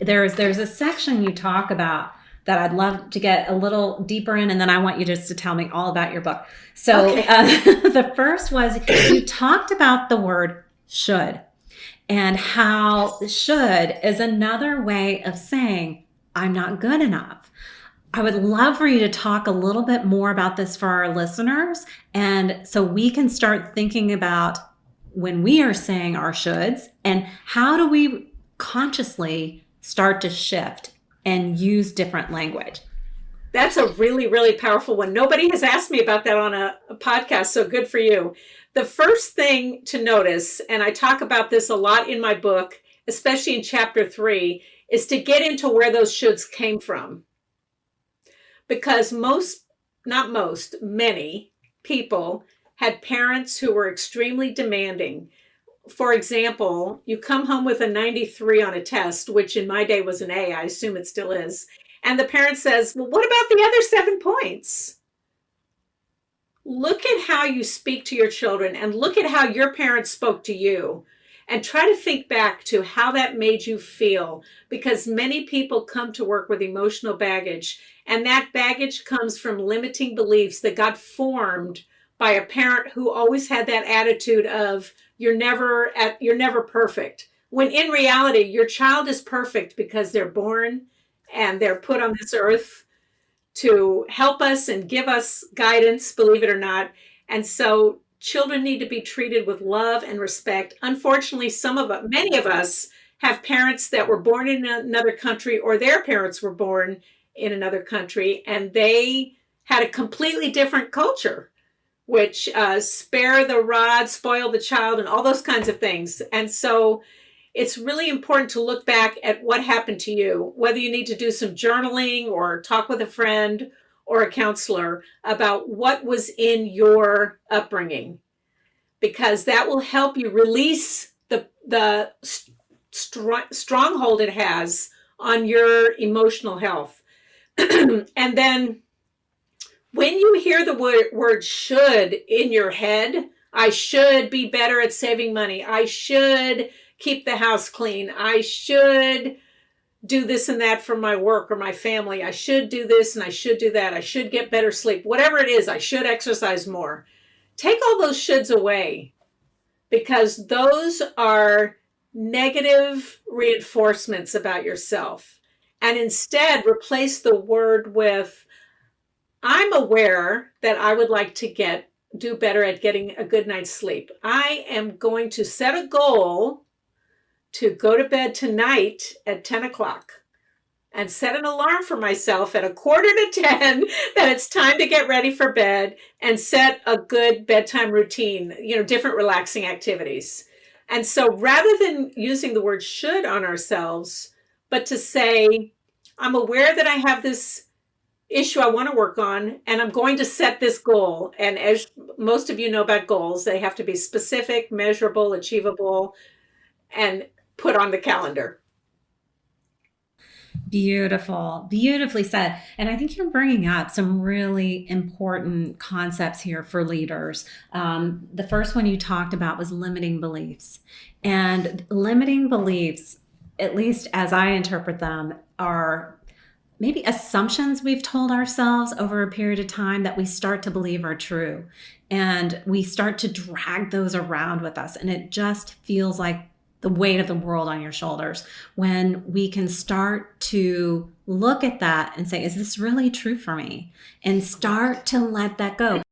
there's a section you talk about that I'd love to get a little deeper in, and then I want you just to tell me all about your book. So Okay. the first was you talked about the word should, and how should is another way of saying I'm not good enough. I would love for you to talk a little bit more about this for our listeners, and so we can start thinking about when we are saying our shoulds, and how do we consciously start to shift and use different language. That's a really, really powerful one. Nobody has asked me about that on a podcast, so good for you. The first thing to notice, and I talk about this a lot in my book, especially in chapter 3, is to get into where those shoulds came from. Because many people had parents who were extremely demanding. For example, you come home with a 93 on a test, which in my day was an A, I assume it still is. And the parent says, well, what about the other 7 points? Look at how you speak to your children and look at how your parents spoke to you, and try to think back to how that made you feel, because many people come to work with emotional baggage, and that baggage comes from limiting beliefs that got formed by a parent who always had that attitude of you're never perfect. When in reality, your child is perfect because they're born and they're put on this earth to help us and give us guidance, believe it or not. And so children need to be treated with love and respect. Unfortunately, many of us have parents that were born in another country, or their parents were born in another country, and they had a completely different culture, which spare the rod, spoil the child, and all those kinds of things. And so it's really important to look back at what happened to you, whether you need to do some journaling or talk with a friend or a counselor about what was in your upbringing, because that will help you release the stronghold it has on your emotional health. And then when you hear the word should in your head, I should be better at saving money, I should keep the house clean, I should do this and that for my work or my family, I should do this and I should do that, I should get better sleep, whatever it is, I should exercise more. Take all those shoulds away, because those are negative reinforcements about yourself. And instead replace the word with, I'm aware that I would like to do better at getting a good night's sleep. I am going to set a goal to go to bed tonight at 10 o'clock and set an alarm for myself at 9:45 that it's time to get ready for bed, and set a good bedtime routine, different relaxing activities. And so rather than using the word should on ourselves, but to say, I'm aware that I have this issue I want to work on, and I'm going to set this goal. And as most of you know about goals, they have to be specific, measurable, achievable, and put on the calendar. Beautiful, beautifully said. And I think you're bringing up some really important concepts here for leaders. The first one you talked about was limiting beliefs. And limiting beliefs, at least as I interpret them, are maybe assumptions we've told ourselves over a period of time that we start to believe are true. And we start to drag those around with us. And it just feels like the weight of the world on your shoulders, when we can start to look at that and say, is this really true for me? And start to let that go.